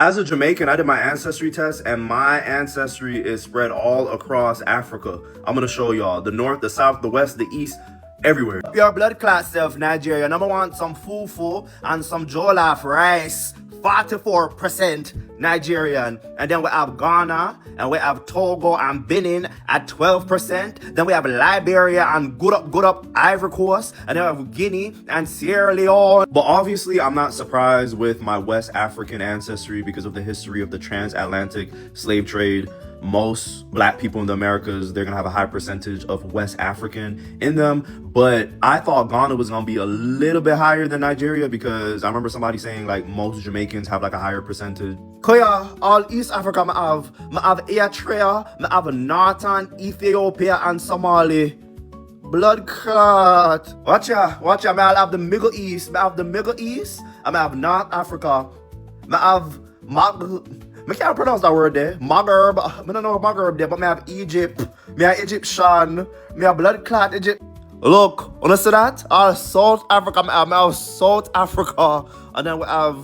As a Jamaican, I did my ancestry test, and my ancestry is spread all across Africa. I'm gonna show y'all the north, the south, the west, the east, everywhere. Your blood clot self, Nigeria. Number one, some fufu and some jollof rice. 44% Nigerian. And then we have Ghana, and we have Togo and Benin at 12%. Then we have Liberia and good up Ivory Coast. And then we have Guinea and Sierra Leone. But obviously, I'm not surprised with my West African ancestry because of the history of the transatlantic slave trade. Most black people in the Americas, they're gonna have a high percentage of West African in them. But I thought Ghana was gonna be a little bit higher than Nigeria because I remember somebody saying like most Jamaicans have like a higher percentage. Koya, all East Africa, I have Eritrea, I have Northern Ethiopia and Somali. Blood clot. Watch ya. I have the Middle East. I have North Africa. I can't pronounce that word there. Maghreb. I don't know Maghreb there, but I have Egypt. I have Egyptian. I have blood clot Egypt. Look, wanna see that? South Africa. I have South Africa. And then we have...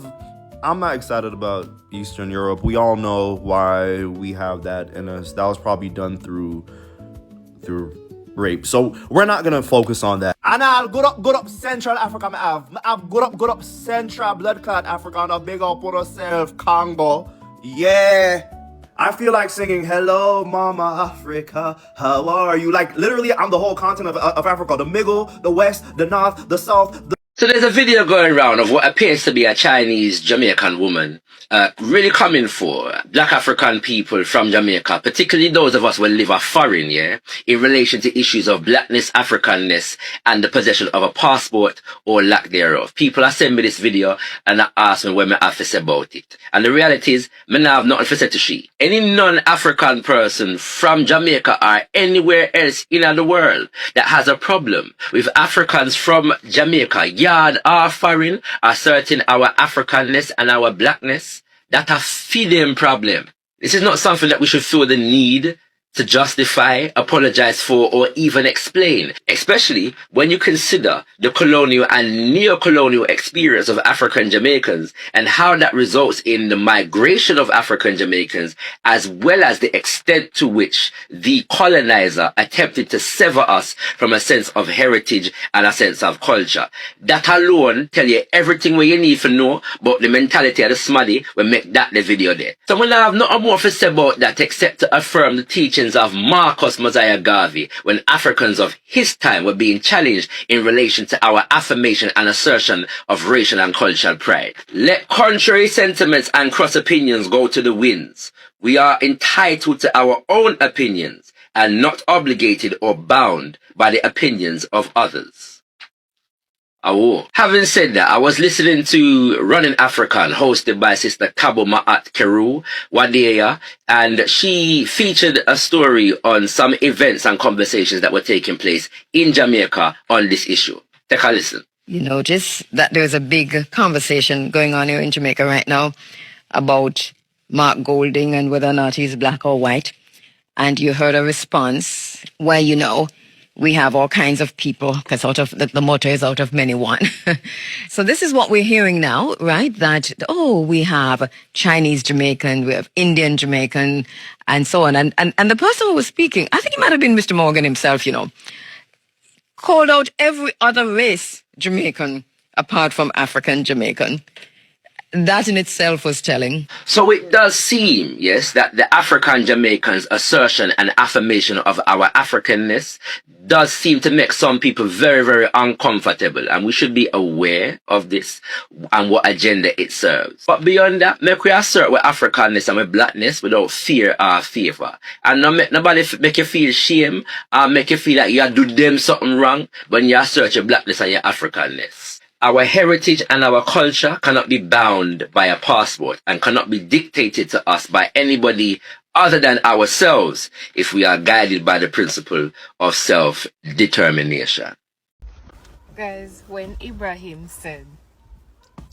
I'm not excited about Eastern Europe. We all know why we have that in us. That was probably done through rape. So we're not gonna focus on that. And I'll good up Central Africa. I have good up Central blood clot Africa. And a big up on yourself, Congo. Yeah. I feel like singing, hello, Mama Africa, how are you? Like, literally, I'm the whole continent of Africa. The middle, the west, the north, the south. So there's a video going around of what appears to be a Chinese Jamaican woman really coming for black African people from Jamaica, particularly those of us who live a foreign, yeah, in relation to issues of blackness, Africanness, and the possession of a passport or lack thereof. People are sending me this video and I ask me what I have to say about it. And the reality is, I have nothing to say to she. Any non-African person from Jamaica or anywhere else in the world that has a problem with Africans from Jamaica, yard or foreign, asserting our Africanness and our blackness, that a feeding problem. This is not something that we should feel the need to justify, apologize for, or even explain, especially when you consider the colonial and neo-colonial experience of African Jamaicans and how that results in the migration of African Jamaicans, as well as the extent to which the colonizer attempted to sever us from a sense of heritage and a sense of culture. That alone tell you everything what you need to know about the mentality of the smaddy will make that the video there. So I have nothing more to say about that except to affirm the teachings of Marcus Mosiah Garvey when Africans of his time were being challenged in relation to our affirmation and assertion of racial and cultural pride. Let contrary sentiments and cross opinions go to the winds. We are entitled to our own opinions and not obligated or bound by the opinions of others. Oh. Having said that, I was listening to Running African, hosted by Sister Kabo Ma'at Keru Wadeya, and she featured a story on some events and conversations that were taking place in Jamaica on this issue. Take a listen. You notice that there's a big conversation going on here in Jamaica right now about Mark Golding and whether or not he's black or white. And you heard a response where, we have all kinds of people, because the motto is out of many one. So this is what we're hearing now, right? That, we have Chinese Jamaican, we have Indian Jamaican, and so on. And the person who was speaking, I think it might have been Mr. Morgan himself, called out every other race Jamaican apart from African Jamaican. That in itself was telling. So it does seem, yes, that the African Jamaicans' assertion and affirmation of our Africanness does seem to make some people very, very uncomfortable. And we should be aware of this and what agenda it serves. But beyond that, make we assert with Africanness and with blackness without fear or favor. And not make nobody make you feel shame or make you feel like you do them something wrong when you assert your blackness and your Africanness. Our heritage and our culture cannot be bound by a passport and cannot be dictated to us by anybody other than ourselves if we are guided by the principle of self-determination. Guys, when Ibrahim said,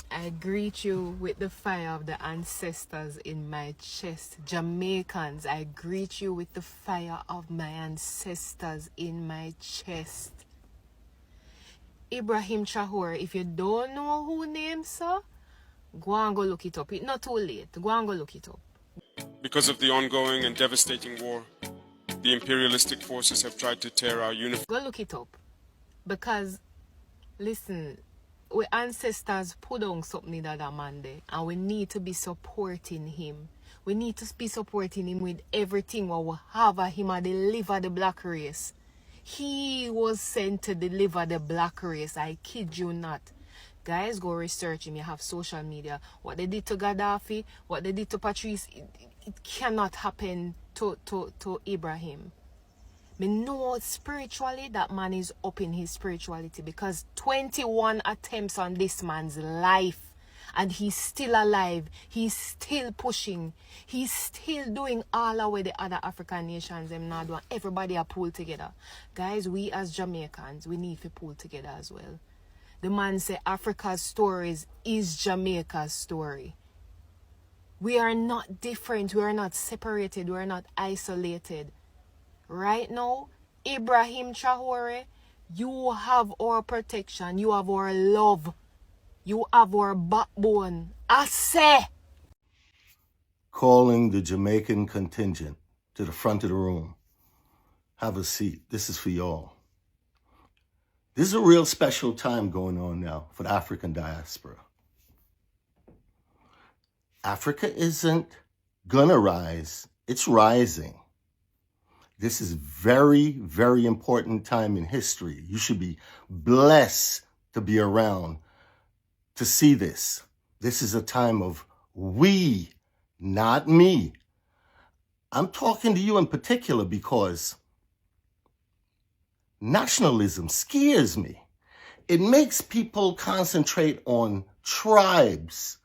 I greet you with the fire of the ancestors in my chest. Jamaicans, I greet you with the fire of my ancestors in my chest. Ibrahim Traore, if you don't know who named sir, Go and go look it up. It's not too late. Go and go look it up. Because of the ongoing and devastating war, the imperialistic forces have tried to tear our uniform. Go look it up. Because, listen, we ancestors put on something that a man there, and we need to be supporting him. We need to be supporting him with everything what we have of him and deliver the black race. He was sent to deliver the black race. I kid you not. Guys, go research him. You have social media. What they did to Gaddafi, what they did to Patrice, it cannot happen to Ibrahim. Me know spiritually that man is up in his spirituality, because 21 attempts on this man's life and he's still alive. He's still pushing. He's still doing all the way the other African nations them not doing. Everybody are pulled together. Guys, we as Jamaicans, we need to pull together as well. The man say Africa's stories is Jamaica's story. We are not different. We are not separated. We are not isolated. Right now, Ibrahim Traore, you have our protection. You have our love. You have our backbone. I say. Calling the Jamaican contingent to the front of the room. Have a seat. This is for y'all. This is a real special time going on now for the African diaspora. Africa isn't gonna rise, it's rising. This is very, very important time in history. You should be blessed to be around to see this. This is a time of we, not me. I'm talking to you in particular because nationalism scares me. It makes people concentrate on tribes,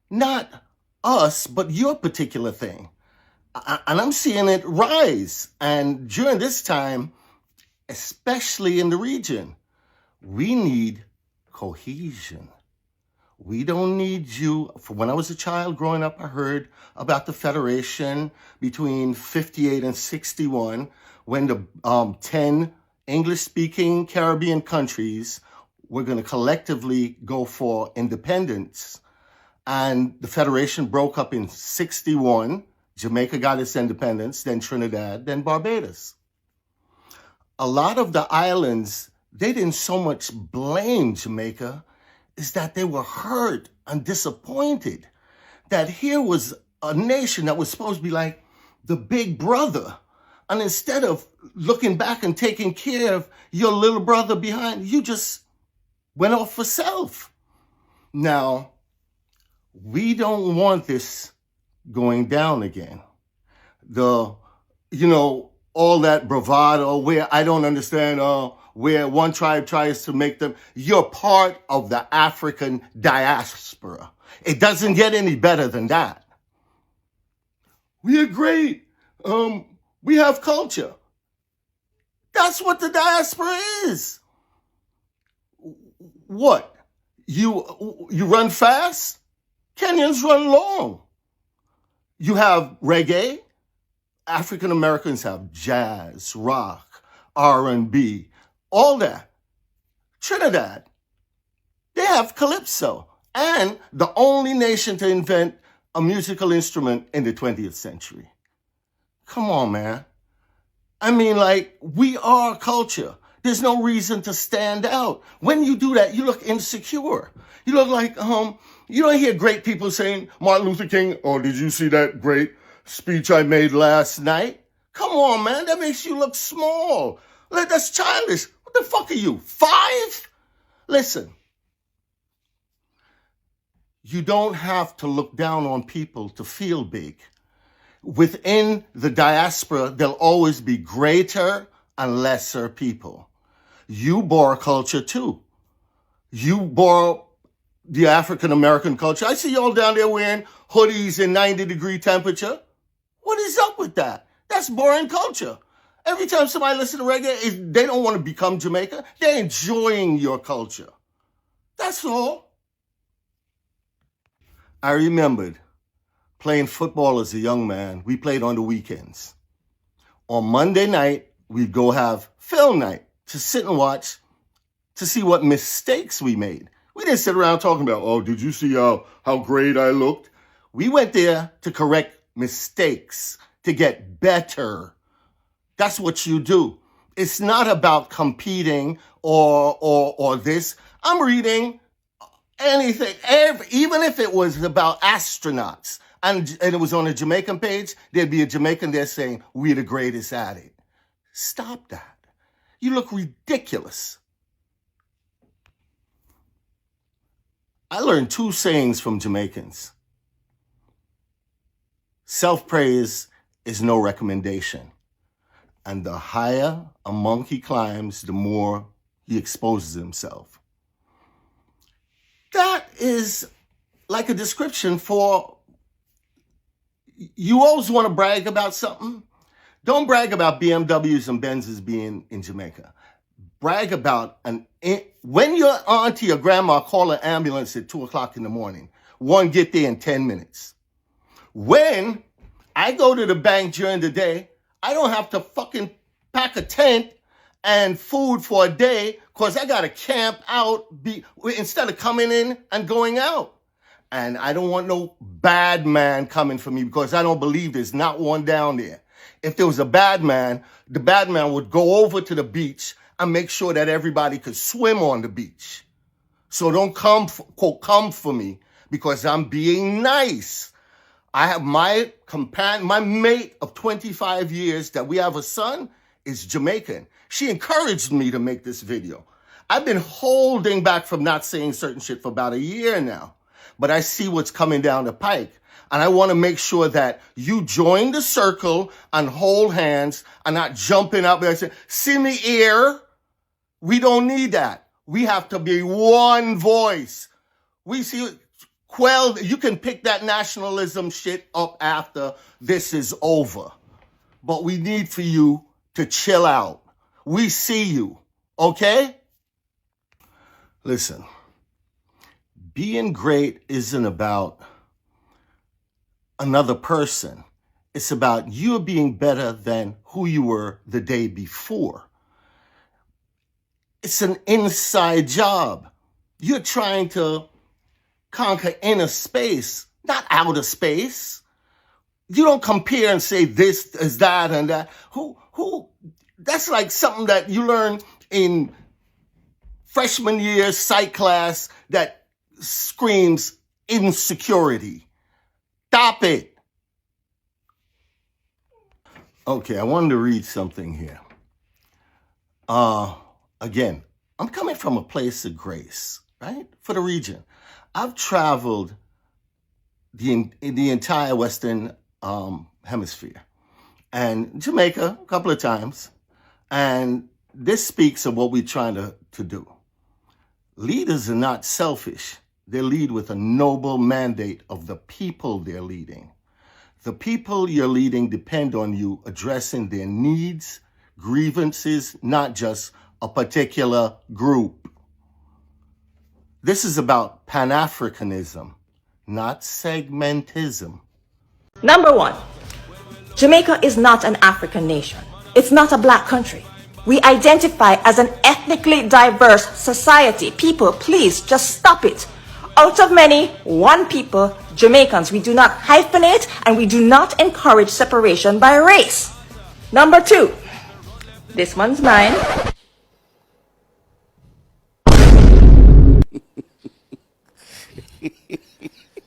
not us, but your particular thing. And I'm seeing it rise. And during this time, especially in the region, we need cohesion. We don't need you. When I was a child growing up, I heard about the Federation between 58 and 61, when the 10 English-speaking Caribbean countries were going to collectively go for independence. And the Federation broke up in 61. Jamaica got its independence, then Trinidad, then Barbados. A lot of the islands, they didn't so much blame Jamaica, is that they were hurt and disappointed that here was a nation that was supposed to be like the big brother. And instead of looking back and taking care of your little brother behind, you just went off for self. Now, we don't want this going down again. All that bravado where I don't understand, where one tribe tries to make them, you're part of the African diaspora. It doesn't get any better than that. We are great. We have culture. That's what the diaspora is. What? You run fast? Kenyans run long. You have reggae. African Americans have jazz, rock, R&B, all that. Trinidad, they have calypso. And the only nation to invent a musical instrument in the 20th century. Come on, man. I mean, we are culture. There's no reason to stand out. When you do that, you look insecure. You look like, you don't hear great people saying, Martin Luther King, oh, did you see that great speech I made last night? Come on, man, that makes you look small. That's childish. What the fuck are you, 5? Listen, you don't have to look down on people to feel big. Within the diaspora, there'll always be greater and lesser people. You bore culture too. You bore the African-American culture. I see y'all down there wearing hoodies in 90-degree temperature. What is up with that? That's boring culture. Every time somebody listens to reggae, they don't want to become Jamaica. They're enjoying your culture. That's all. I remembered playing football as a young man. We played on the weekends. On Monday night, we'd go have film night to sit and watch to see what mistakes we made. We didn't sit around talking about, oh, did you see how great I looked? We went there to correct mistakes, to get better. That's what you do. It's not about competing or this. I'm reading anything, even if it was about astronauts and it was on a Jamaican page, there'd be a Jamaican there saying, we're the greatest at it. Stop that. You look ridiculous. I learned 2 sayings from Jamaicans. Self-praise is no recommendation. And the higher a monkey climbs, the more he exposes himself. That is like a description for, you always want to brag about something. Don't brag about BMWs and Benzes being in Jamaica. Brag about when your auntie or grandma call an ambulance at 2 o'clock in the morning, one get there in 10 minutes. When I go to the bank during the day, I don't have to fucking pack a tent and food for a day because I got to camp out instead of coming in and going out. And I don't want no bad man coming for me because I don't believe there's not one down there. If there was a bad man, the bad man would go over to the beach and make sure that everybody could swim on the beach. So don't come for me because I'm being nice. I have my mate of 25 years that we have a son is Jamaican. She encouraged me to make this video. I've been holding back from not saying certain shit for about a year now, but I see what's coming down the pike. And I want to make sure that you join the circle and hold hands and not jumping up and saying, see me here. We don't need that. We have to be one voice. You can pick that nationalism shit up after this is over. But we need for you to chill out. We see you, okay? Listen, being great isn't about another person. It's about you being better than who you were the day before. It's an inside job. You're trying to conquer inner space, not outer space. You don't compare and say this is that and that. That's like something that you learn in freshman year psych class that screams insecurity. Stop it. Okay, I wanted to read something here. Again, I'm coming from a place of grace, right? For the region. I've traveled the entire Western hemisphere and Jamaica a couple of times. And this speaks of what we're trying to do. Leaders are not selfish. They lead with a noble mandate of the people they're leading. The people you're leading depend on you addressing their needs, grievances, not just a particular group. This is about Pan-Africanism, not segmentism. Number 1, Jamaica is not an African nation. It's not a black country. We identify as an ethnically diverse society. People, please just stop it. Out of many, one people, Jamaicans. We do not hyphenate and we do not encourage separation by race. Number 2, this one's mine.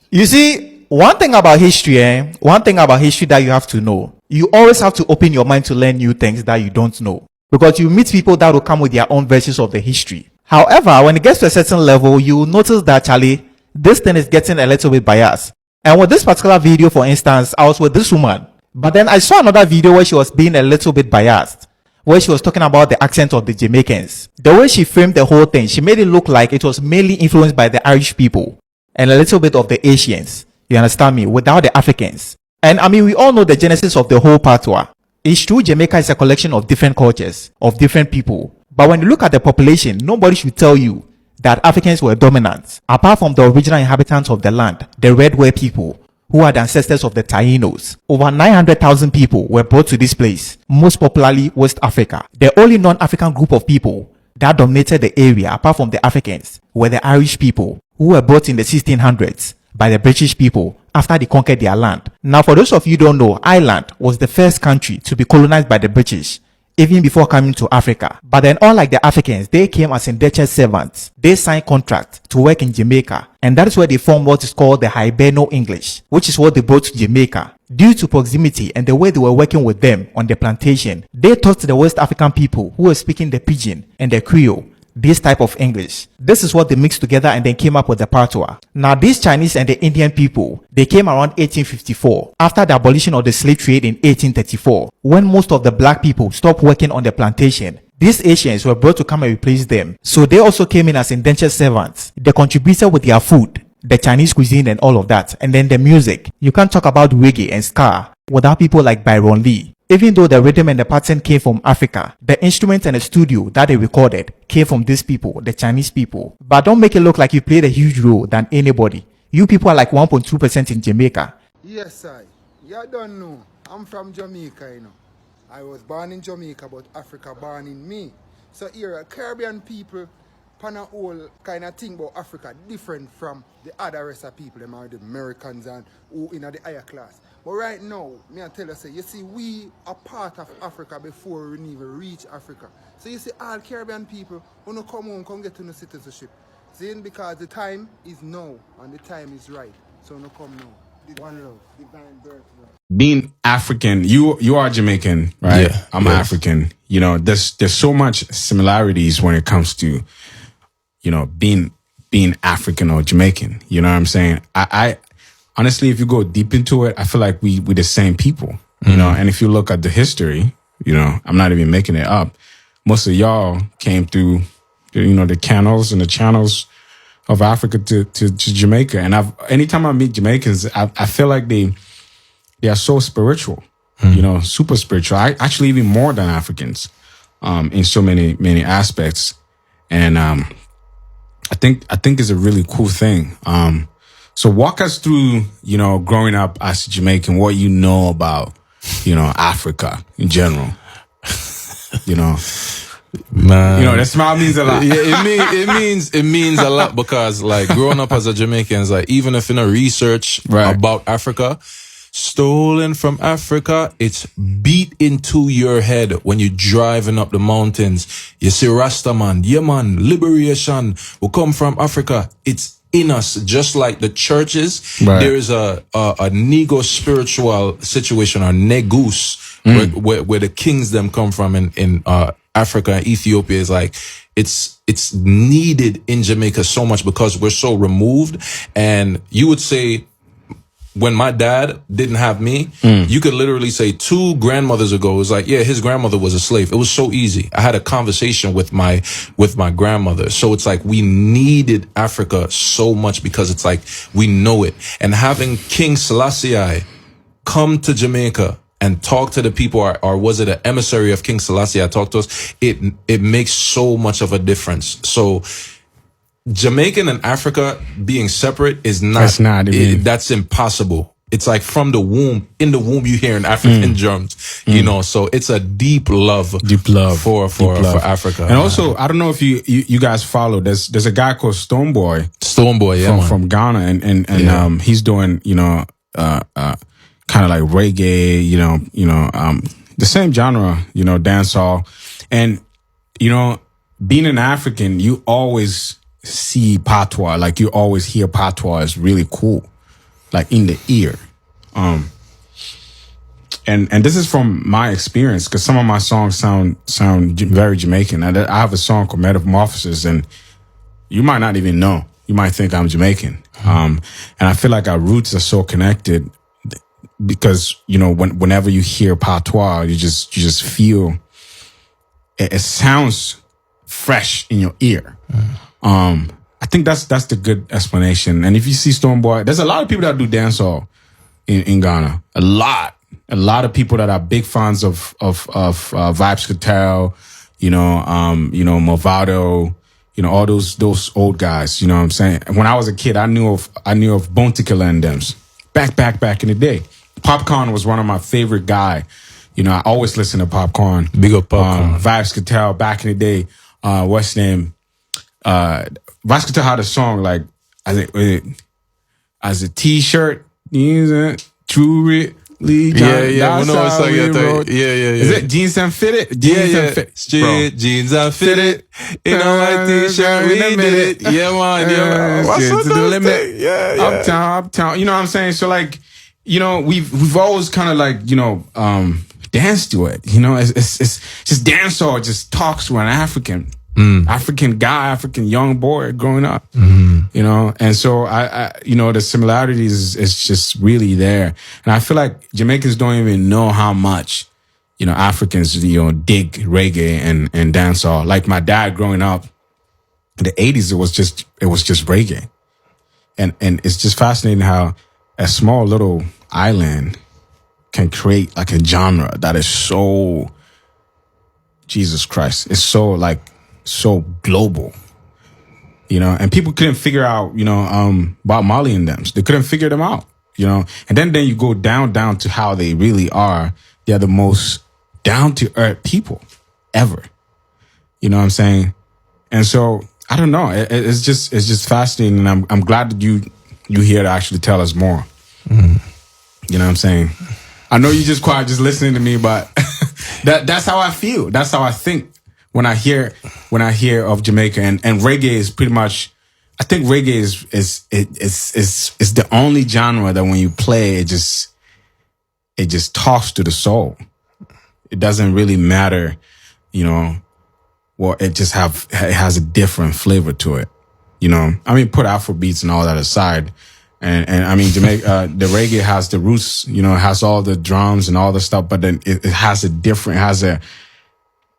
You see, one thing about history that you have to know, you always have to open your mind to learn new things that you don't know. Because you meet people that will come with their own versions of the history. However, when it gets to a certain level, you will notice that, Charlie, this thing is getting a little bit biased. And with this particular video, for instance, I was with this woman. But then I saw another video where she was being a little bit biased. Where she was talking about the accent of the Jamaicans. The way she framed the whole thing, she made it look like it was mainly influenced by the Irish people. And a little bit of the Asians. You understand me? Without the Africans. And I mean, we all know the genesis of the whole patois. It's true Jamaica is a collection of different cultures, of different people. But when you look at the population, nobody should tell you that Africans were dominant. Apart from the original inhabitants of the land, the Red Ware people, who are the ancestors of the Tainos. Over 900,000 people were brought to this place, most popularly West Africa. The only non-African group of people that dominated the area, apart from the Africans, were the Irish people, who were brought in the 1600s by the British people after they conquered their land. Now, for those of you who don't know, Ireland was the first country to be colonized by the British, even before coming to Africa. But then, unlike the Africans, they came as indentured servants. They signed contracts to work in Jamaica, and that is where they formed what is called the Hiberno English, which is what they brought to Jamaica. Due to proximity and the way they were working with them on the plantation, they taught the West African people who were speaking the Pidgin and the Creole this type of English. This is what they mixed together and then came up with the patois. Now, these Chinese and the Indian people, they came around 1854 after the abolition of the slave trade in 1834, when most of the black people stopped working on the plantation. These Asians were brought to come and replace them, so they also came in as indentured servants. They contributed with their food, the Chinese cuisine and all of that, and then the music. You can't talk about reggae and ska without people like Byron Lee. Even though the rhythm and the pattern came from Africa, the instruments and the studio that they recorded came from these people, the Chinese people. But don't make it look like you played a huge role than anybody. You people are like 1.2% in Jamaica. Yes, you don't know. I'm from Jamaica, you know. I was born in Jamaica, but Africa born in me. So here, Caribbean people, pan a whole kind of thing about Africa, different from the other rest of people, them are the Americans and who in the higher class. But right now, me I tell you, say, you see, we are part of Africa before we even reach Africa. So you see, all Caribbean people, when you come home, come get to the citizenship. See, because the time is now, and the time is right. So when you come now. One love, divine birth. Being African, you are Jamaican, right? Yeah, I'm African. You know, there's so much similarities when it comes to, you know, being African or Jamaican. You know what I'm saying? I honestly, if you go deep into it, I feel like we're the same people. You know, and if you look at the history, you know, I'm not even making it up. Most of y'all came through, you know, the canals and the channels of Africa to Jamaica. And anytime I meet Jamaicans, I feel like they are so spiritual, you know, super spiritual. Actually even more than Africans, in so many aspects. And, I think it's a really cool thing. So walk us through, you know, growing up as a Jamaican, what you know about, you know, Africa in general, you know. Man, you know, that smile means a lot. Yeah, it means a lot because, like, growing up as a Jamaican is like, even if in a research about Africa, stolen from Africa, it's beat into your head when you're driving up the mountains. You see Rastaman, yeah man, liberation will come from Africa. It's in us, just like the churches. There is a nego spiritual situation, or negus, where the kings them come from in Africa and Ethiopia. Is like it's needed in Jamaica so much because we're so removed. And you would say, when my dad didn't have me, you could literally say 2 grandmothers ago, it was like, yeah, his grandmother was a slave. It was so easy. I had a conversation with my grandmother. So it's like we needed Africa so much because it's like we know it. And having King Selassie come to Jamaica and talk to the people, or was it an emissary of King Selassie talk to us, it makes so much of a difference. So Jamaican and Africa being separate is that's impossible. It's like from the womb, in the womb you hearing African drums, you know, so it's a deep love for Africa. And also, I don't know if you guys follow, there's a guy called Stonebwoy, from Ghana, and he's doing, you know, kind of like reggae, you know, the same genre, you know, dancehall. And, you know, being an African, you always see patois, like you always hear patois is really cool, like in the ear. And this is from my experience, because some of my songs sound very Jamaican. I have a song called Metamorphosis, and you might not even know. You might think I'm Jamaican. And I feel like our roots are so connected because, you know, whenever you hear patois, you just feel it sounds fresh in your ear. I think that's the good explanation. And if you see Stonebwoy, there's a lot of people that do dancehall in Ghana. A lot of people that are big fans of Vibes Cartel, you know, Movado, you know, all those old guys. You know what I'm saying? When I was a kid, I knew of Bone Tickler and Dems back in the day. Popcorn was one of my favorite guy. You know, I always listen to Popcorn. Big up Popcorn. Vibes Cartel back in the day. what's his name? Vasco had a song like as a T-shirt, truly. Yeah. We know it's like yeah. Is it jeans and fitted? Straight jeans and fitted in a white T-shirt. We did it. Yeah, man. What's up, to the limit? Yeah. Uptown. You know what I'm saying? So like, you know, we've always kind of like, you know, danced to it. You know, it's just dancehall. Just talks to an African guy, African young boy growing up, you know? And so I you know, the similarities is just really there. And I feel like Jamaicans don't even know how much, you know, Africans, you know, dig reggae and dancehall. Like my dad growing up in the 80s, it was just reggae. And it's just fascinating how a small little island can create like a genre that is so, Jesus Christ, it's so global, you know, and people couldn't figure out, you know, Bob Marley and them. They couldn't figure them out, you know, and then you go down to how they really are. They're the most down to earth people ever. You know what I'm saying? And so I don't know. It's just fascinating, and I'm glad that you here to actually tell us more. You know what I'm saying? I know you just quiet, just listening to me, but that's how I feel. That's how I think. When I hear of Jamaica and reggae is pretty much, I think reggae is the only genre that when you play it just talks to the soul. It doesn't really matter, you know, it has a different flavor to it, you know. I mean, put Afro beats and all that aside, and I mean Jamaica, the reggae has the roots, you know, it has all the drums and all the stuff, but then it has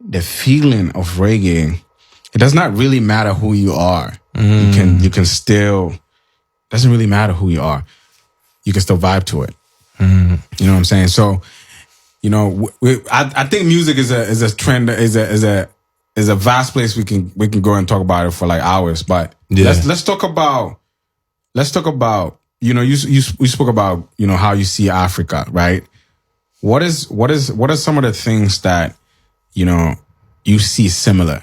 the feeling of reggae. It does not really matter who you are. You can still, doesn't really matter who you are. You can still vibe to it. You know what I'm saying? So, you know, I think music is a trend, is a vast place we can go and talk about it for like hours. But let's talk about, you know, we spoke about, you know, how you see Africa, right? What are some of the things that, you know, you see similar?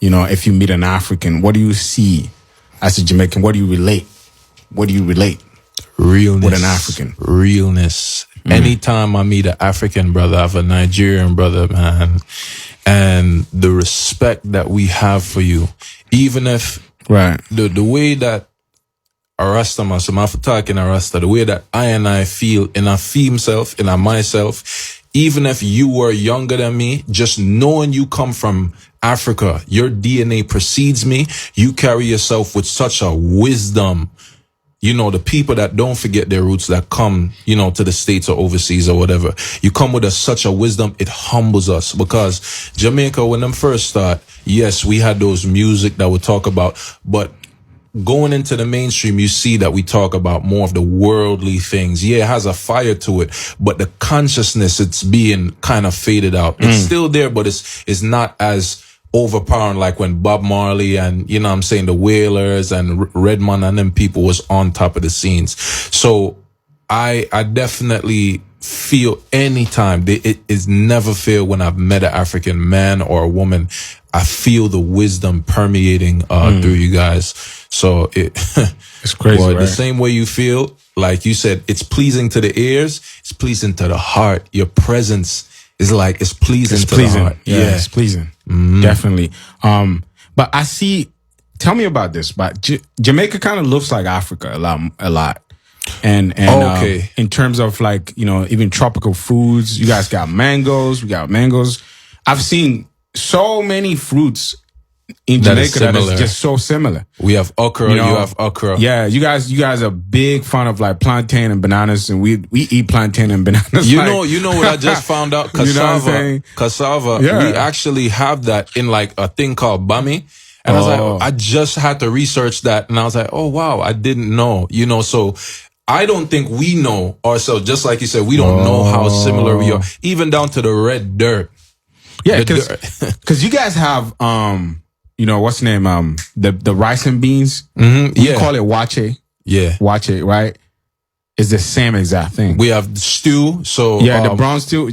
You know, if you meet an African, what do you see as a Jamaican? What do you relate? Realness. With an African. Realness. Anytime I meet an African brother, I have a Nigerian brother, man, and the respect that we have for you, even if the way that Arasta, I'm talking Arasta, the way that I feel in a theme self, in a myself, even if you were younger than me, just knowing you come from Africa, your DNA precedes me. You carry yourself with such a wisdom. You know, the people that don't forget their roots, that come, you know, to the States or overseas or whatever, you come with such a wisdom, it humbles us. Because Jamaica, when them first start, yes, we had those music that we talk about, but going into the mainstream, you see that we talk about more of the worldly things. Yeah, it has a fire to it, but the consciousness, it's being kind of faded out. It's still there, but it's not as overpowering like when Bob Marley and, you know what I'm saying, the Wailers and Redman and them people was on top of the scenes. So I definitely feel anytime, it is never failed when I've met an African man or a woman, I feel the wisdom permeating through you guys. So it's crazy, well, right? The same way you feel, like you said, it's pleasing to the ears, it's pleasing to the heart. Your presence is like, it's pleasing to the heart. Yeah, it's pleasing. Definitely. But I see, tell me about this, but Jamaica kind of looks like Africa a lot. And okay. In terms of like, you know, even tropical foods, you guys got mangoes, we got mangoes. I've seen so many fruits in Jamaica that is just so similar. We have okra, you have okra. Yeah, you guys are big fan of like plantain and bananas, and we eat plantain and bananas. You know what I just found out? Cassava. You know what I'm saying? Cassava. Yeah. We actually have that in like a thing called bami. And I was like, I just had to research that, and I was like, oh wow, I didn't know. You know, so I don't think we know ourselves. Just like you said, we don't know how similar we are, even down to the red dirt. Yeah, because you guys have you know, what's the name? The rice and beans. We call it wache. Yeah. Wache, right? It's the same exact thing. We have stew. So the brown stew.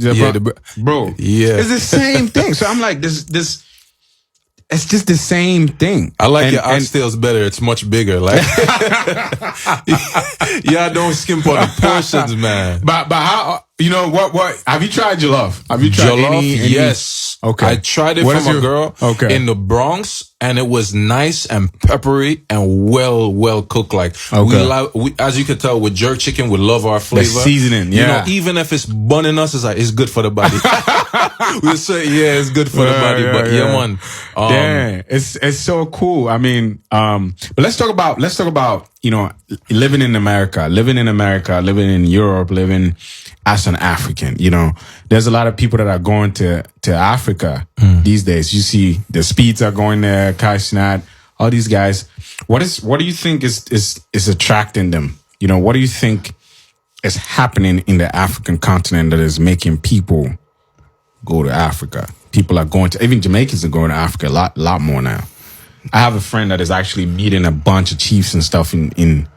Bro. Yeah. It's the same thing. So I'm like, this it's just the same thing. I like your oxtails better. It's much bigger. Like, yeah, don't skimp on the portions, man. But how, you know, what, have you tried jollof? Have you tried jollof? Any? Yes. Okay. I tried it from a girl in the Bronx, and it was nice and peppery and well cooked. Like, we as you can tell, with jerk chicken, we love our flavor. The seasoning, yeah. You know, even if it's bunning us, it's good for the body. We'll say, yeah, it's good for the body, but yeah, man. Yeah, it's so cool. I mean, but let's talk about, you know, living in America, living in Europe, living as an African. You know, there's a lot of people that are going to Africa these days. You see the Speeds are going there, Kai Snat, all these guys. What do you think is attracting them? You know, what do you think is happening in the African continent that is making people go to Africa? People are going to, even Jamaicans are going to Africa a lot more now. I have a friend that is actually meeting a bunch of chiefs and stuff in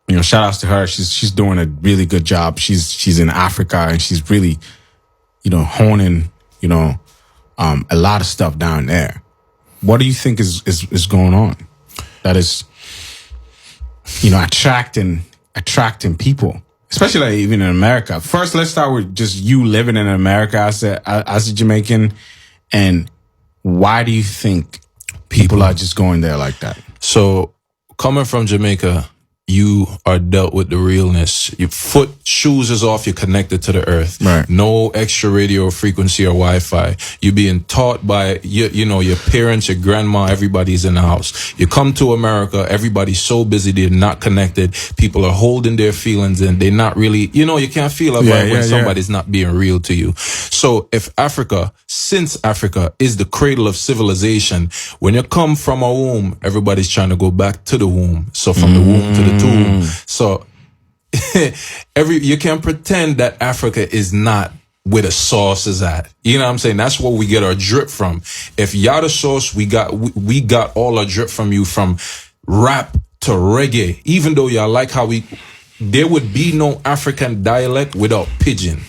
you know, shout outs to her. She's doing a really good job. She's in Africa, and she's really, you know, honing, you know, a lot of stuff down there. What do you think is going on that is, you know, attracting people, especially like even in America? First, let's start with just you living in America as a Jamaican, and why do you think people are just going there like that? So, coming from Jamaica, you are dealt with the realness. Your shoes is off, you're connected to the earth. Right. No extra radio frequency or Wi-Fi. You're being taught by you know, your parents, your grandma, everybody's in the house. You come to America, everybody's so busy, they're not connected. People are holding their feelings, and they're not really, you know, you can't feel a vibe when somebody's not being real to you. So since Africa is the cradle of civilization, when you come from a womb, everybody's trying to go back to the womb. So from the womb to the tomb. So you can pretend that Africa is not where the sauce is at. You know what I'm saying? That's where we get our drip from. If y'all the sauce, we got all our drip from you, from rap to reggae. Even though y'all like how there would be no African dialect without pidgin.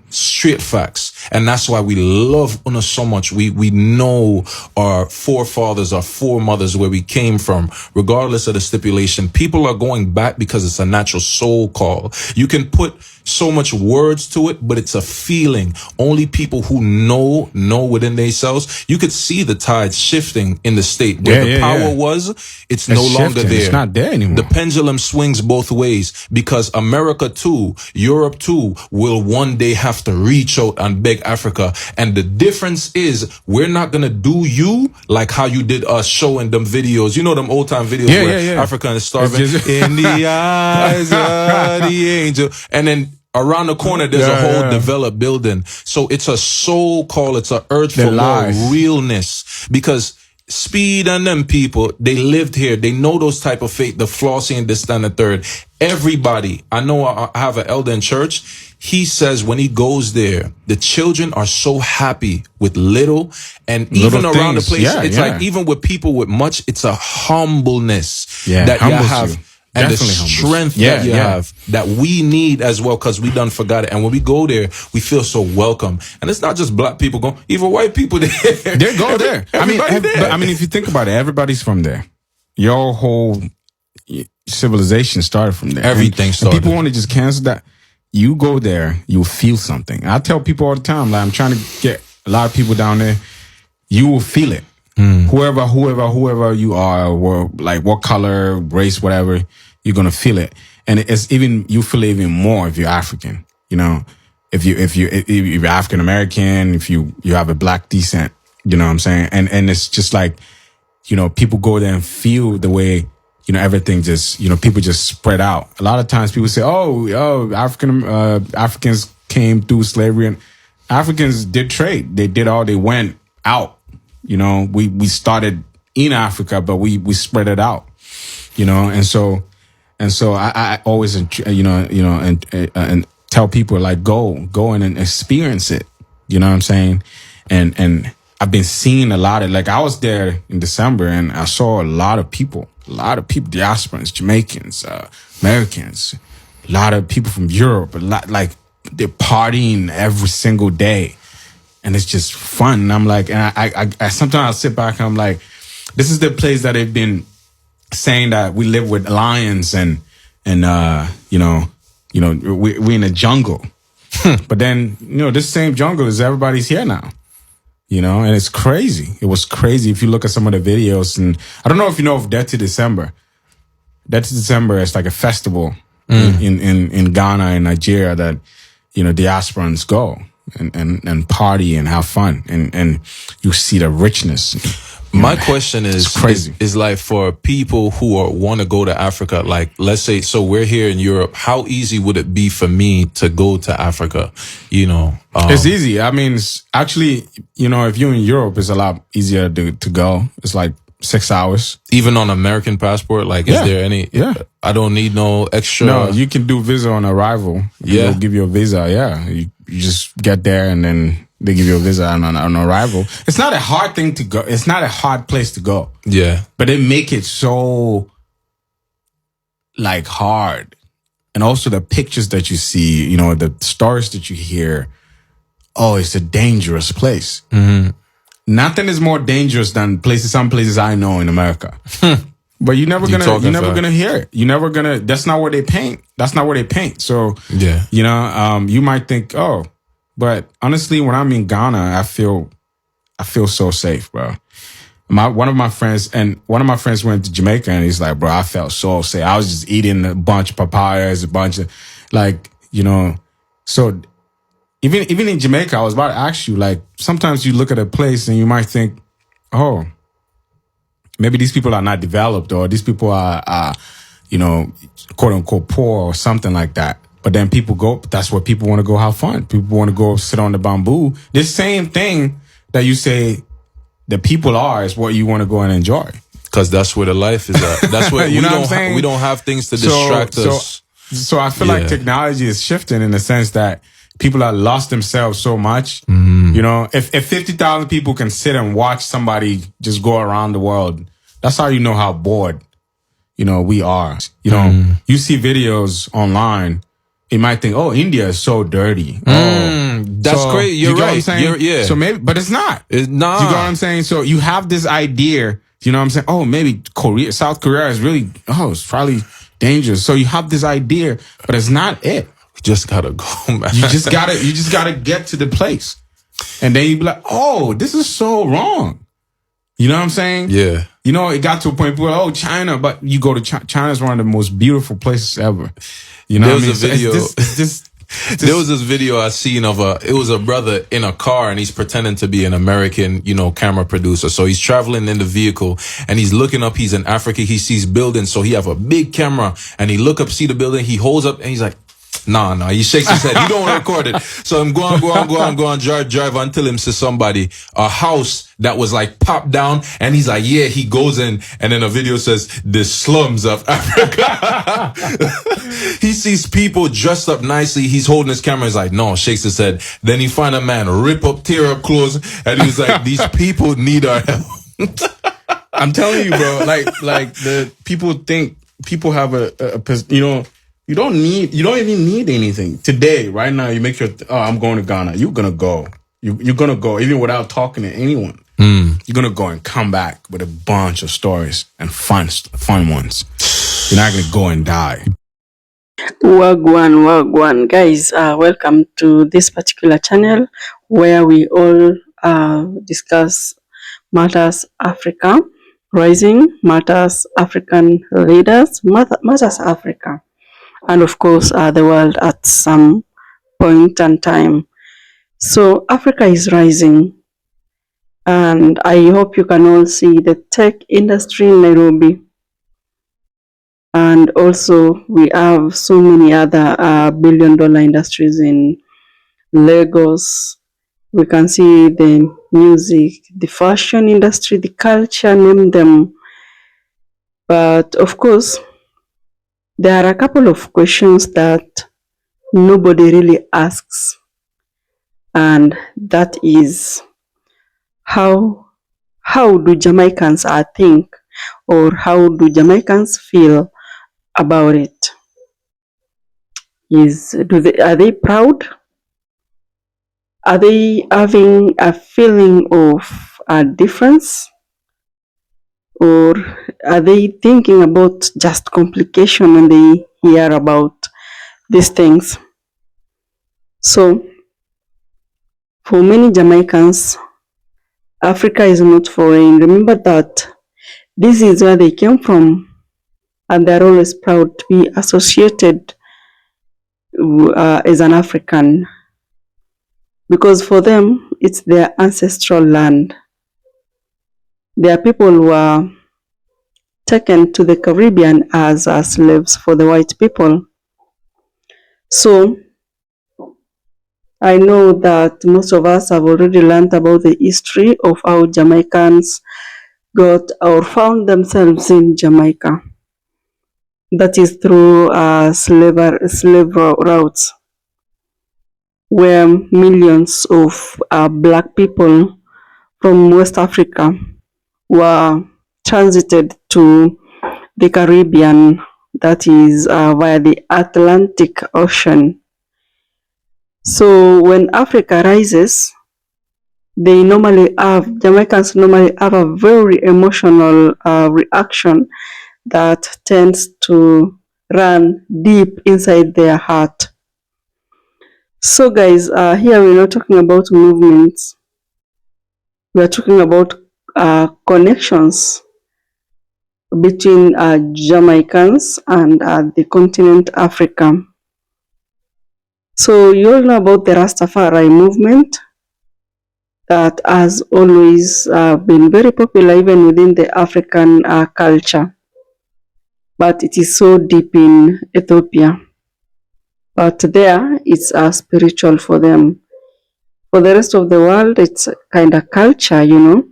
Straight facts. And that's why we love Una so much. We know our forefathers, our foremothers, where we came from, regardless of the stipulation. People are going back because it's a natural soul call. You can put so much words to it, but it's a feeling. Only people who know within themselves. You could see the tide shifting in the state where the power was. It's no longer there. It's not there anymore. The pendulum swings both ways, because America too, Europe too, will one day have to reach out and beg Africa. And the difference is, we're not gonna do you like how you did us, showing them videos. You know them old time videos where Africa is starving in the eyes of the angel, and then around the corner, there's a whole developed building. So it's a soul call. It's a urge for more realness, because Speed and them people, they lived here. They know those type of faith, the flossing and this and the third. Everybody, I know I have an elder in church. He says when he goes there, the children are so happy with little, and even around the place, it's like even with people with much, it's a humbleness that you have. And definitely the strength that you have, that we need as well, because we done forgot it. And when we go there, we feel so welcome. And it's not just black people going, even white people there. They go there. I mean, if you think about it, everybody's from there. Your whole civilization started from there. Everything started. And people want to just cancel that. You go there, you'll feel something. I tell people all the time, like, I'm trying to get a lot of people down there. You will feel it. Whoever you are, or like what color, race, whatever, you're gonna feel it. And it's even, you feel it even more if you're African. You know, if you're African American, if you have a black descent, you know what I'm saying? And it's just like, you know, people go there and feel the way, you know, everything just, you know, people just spread out. A lot of times people say, Africans came through slavery, and Africans did trade. They went out. You know, we started in Africa, but we spread it out, you know, and so I always, and tell people, like, go and experience it. You know what I'm saying? And I've been seeing a lot of, like, I was there in December and I saw a lot of people, diasporans, Jamaicans, Americans, a lot of people from Europe, like, they're partying every single day. and it's just fun. And I'm like, and I sometimes I sit back and I'm like, this is the place that they've been saying that we live with lions and we're in a jungle. But then, this same jungle is everybody's here now. And it's crazy. It was crazy if you look at some of the videos. And I don't know if you know of Death to December. Death to December is like a festival in Ghana and Nigeria that, diasporans go and party and have fun. And you see the richness. My question is crazy. Is like for people who want to go to Africa, like let's say, so we're here in Europe. How easy would it be for me to go to Africa? It's easy. I mean, it's actually, if you're in Europe, it's a lot easier to go. It's like 6 hours. Even on American passport, like is there any? Yeah. I don't need no extra. No, you can do visa on arrival. They'll give you a visa. Yeah, you just get there and then they give you a visa on arrival. It's not a hard thing to go. It's not a hard place to go. Yeah. But they make it so like hard. And also the pictures that you see, the stories that you hear. Oh, it's a dangerous place. Mm-hmm. Nothing is more dangerous than some places I know in America. But you're never gonna hear it. You're never gonna. That's not where they paint. That's not where they paint. So yeah, you might think, oh, but honestly, when I'm in Ghana, I feel so safe, bro. One of my friends went to Jamaica and he's like, bro, I felt so safe. I was just eating a bunch of papayas, a bunch of so even in Jamaica, I was about to ask you, like, sometimes you look at a place and you might think, oh, maybe these people are not developed or these people are quote unquote poor or something like that. But then people go, that's where people want to go have fun. People want to go sit on the bamboo. This same thing that you say the people are is what you want to go and enjoy. Because that's where the life is at. That's where we don't have things to distract us. So I feel like technology is shifting in the sense that people have lost themselves so much. If 50,000 people can sit and watch somebody just go around the world, that's how you know how bored, we are. You see videos online, you might think, oh, India is so dirty. That's great. You're right. So maybe, but it's not. It's not. You know what I'm saying? So you have this idea, you know what I'm saying? Oh, maybe South Korea is really, it's probably dangerous. So you have this idea, but it's not it. Just gotta go, man. You just gotta get to the place. And then you be like, oh, this is so wrong. You know what I'm saying? Yeah. It got to a point where, China, but you go to China. China's one of the most beautiful places ever. There was a video. There was this video I seen of it was a brother in a car and he's pretending to be an American, camera producer. So he's traveling in the vehicle and he's looking up. He's in Africa. He sees buildings. So he have a big camera and he look up, see the building. He holds up and he's like, nah. He shakes his head. He don't want to record it. So I'm going, drive until him see somebody, a house that was like popped down. And he's like, yeah, he goes in. And then a video says, the slums of Africa. He sees people dressed up nicely. He's holding his camera. He's like, no, shakes his head. Then he find a man, tear up clothes. And he was like, these people need our help. I'm telling you, bro, like the people think people have you don't even need anything. Today, right now, you make sure, I'm going to Ghana. You're going to go. You're going to go, even without talking to anyone. You're going to go and come back with a bunch of stories and fun ones. You're not going to go and die. Wagwan. Guys, welcome to this particular channel where we all discuss matters Africa, rising, matters African leaders, matters Africa. And of course, the world at some point and time. So Africa is rising. And I hope you can all see the tech industry in Nairobi. And also, we have so many other billion-dollar industries in Lagos. We can see the music, the fashion industry, the culture, name them. But of course, there are a couple of questions that nobody really asks, and that is how do Jamaicans think, or how do Jamaicans feel about it? Are they proud? Are they having a feeling of a difference? Or are they thinking about just complication when they hear about these things? So, for many Jamaicans, Africa is not foreign. Remember that this is where they came from, and they're always proud to be associated as an African, because for them, it's their ancestral land. There are people who are taken to the Caribbean as slaves for the white people. So I know that most of us have already learned about the history of how Jamaicans got or found themselves in Jamaica. That is through slave routes, where millions of black people from West Africa were transited to the Caribbean, that is via the Atlantic Ocean. So when Africa rises, Jamaicans normally have a very emotional reaction that tends to run deep inside their heart. So guys, here we're not talking about movements. We're talking about connections between Jamaicans and the continent Africa. So you all know about the Rastafari movement that has always been very popular even within the African culture. But it is so deep in Ethiopia. But there, it's spiritual for them. For the rest of the world, it's kind of culture, you know.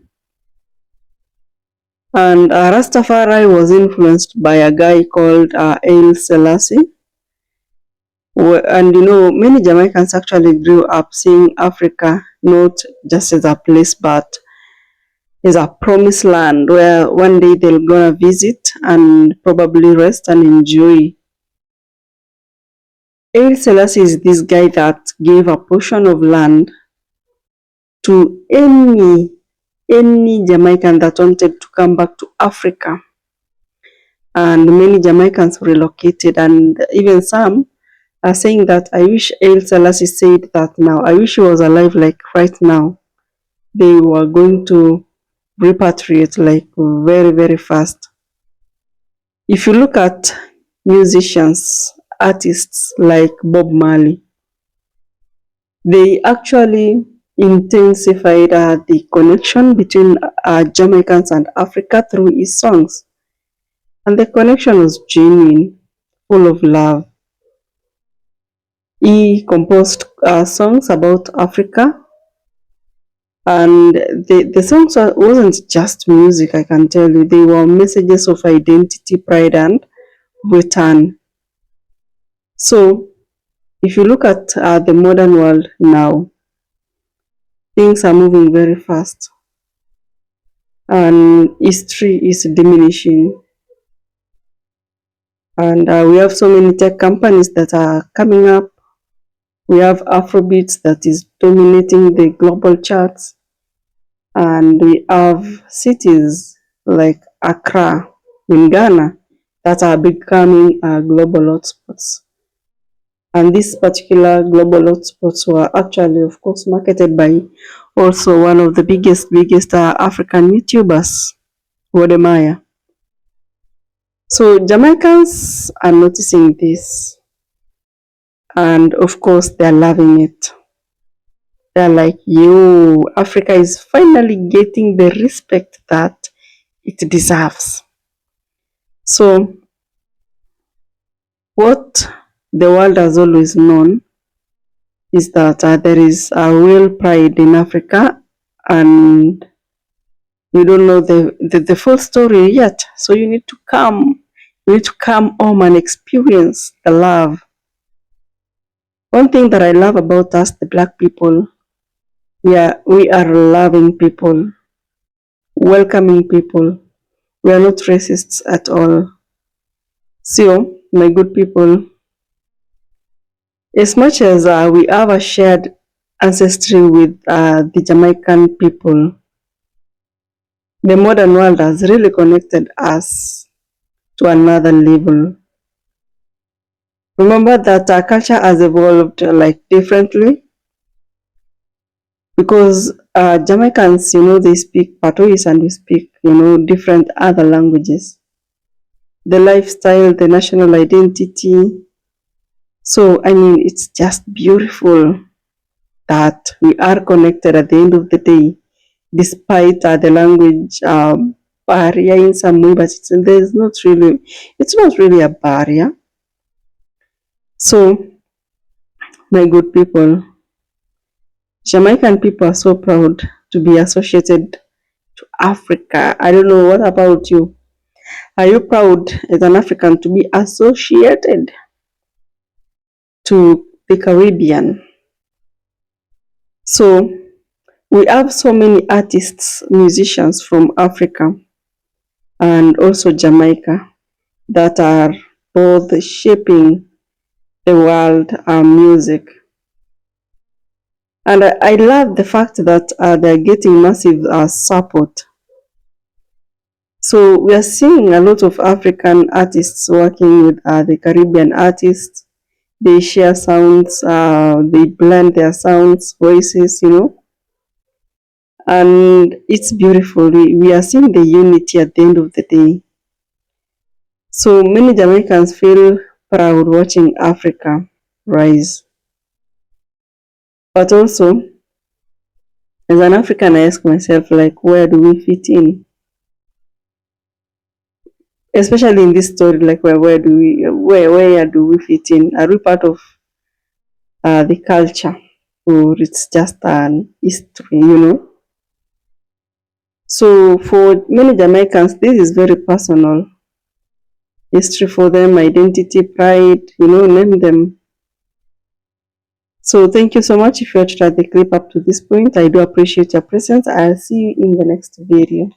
And Rastafari was influenced by a guy called Haile Selassie. And you know, many Jamaicans actually grew up seeing Africa not just as a place, but as a promised land where one day they're gonna visit and probably rest and enjoy. Haile Selassie is this guy that gave a portion of land to any Jamaican that wanted to come back to Africa. And many Jamaicans relocated, and even some are saying that I wish Haile Selassie said that now. I wish he was alive like right now. They were going to repatriate like very, very fast. If you look at musicians, artists like Bob Marley, they actually intensified the connection between Jamaicans and Africa through his songs. And the connection was genuine, full of love. He composed songs about Africa, and the songs wasn't just music, I can tell you. They were messages of identity, pride, and return. So, if you look at the modern world now, things are moving very fast, and history is diminishing. And we have so many tech companies that are coming up. We have Afrobeats that is dominating the global charts. And we have cities like Accra in Ghana that are becoming global hotspots. And these particular global hotspots were actually, of course, marketed by also one of the biggest African YouTubers, Wodemaya. So Jamaicans are noticing this, and of course they're loving it. They're like, yo, Africa is finally getting the respect that it deserves. So what the world has always known is that there is a real pride in Africa, and you don't know the full story yet. So you need to come home and experience the love. One thing that I love about us, the black people, we are loving people, welcoming people. We are not racists at all. So, my good people, as much as we have a shared ancestry with the Jamaican people. The modern world has really connected us to another level. Remember that our culture has evolved like differently, because Jamaicans, they speak Patois and we speak, different other languages. The lifestyle, the national identity. So, it's just beautiful that we are connected at the end of the day, despite the language barrier in some way, but it's not really a barrier. So, my good people, Jamaican people are so proud to be associated to Africa. I don't know, what about you? Are you proud as an African to be associated to the Caribbean? So, we have so many artists, musicians from Africa and also Jamaica that are both shaping the world music. And I love the fact that they're getting massive support. So we are seeing a lot of African artists working with the Caribbean artists. They share sounds, they blend their sounds, voices, and it's beautiful. We are seeing the unity at the end of the day. So many Jamaicans feel proud watching Africa rise. But also, as an African, I ask myself, like, where do we fit in? Especially in this story, like, where do we fit in? Are we part of the culture, or it's just an history, So for many Jamaicans, this is very personal. History for them, identity, pride, name them. So thank you so much if you watched the clip up to this point. I do appreciate your presence. I'll see you in the next video.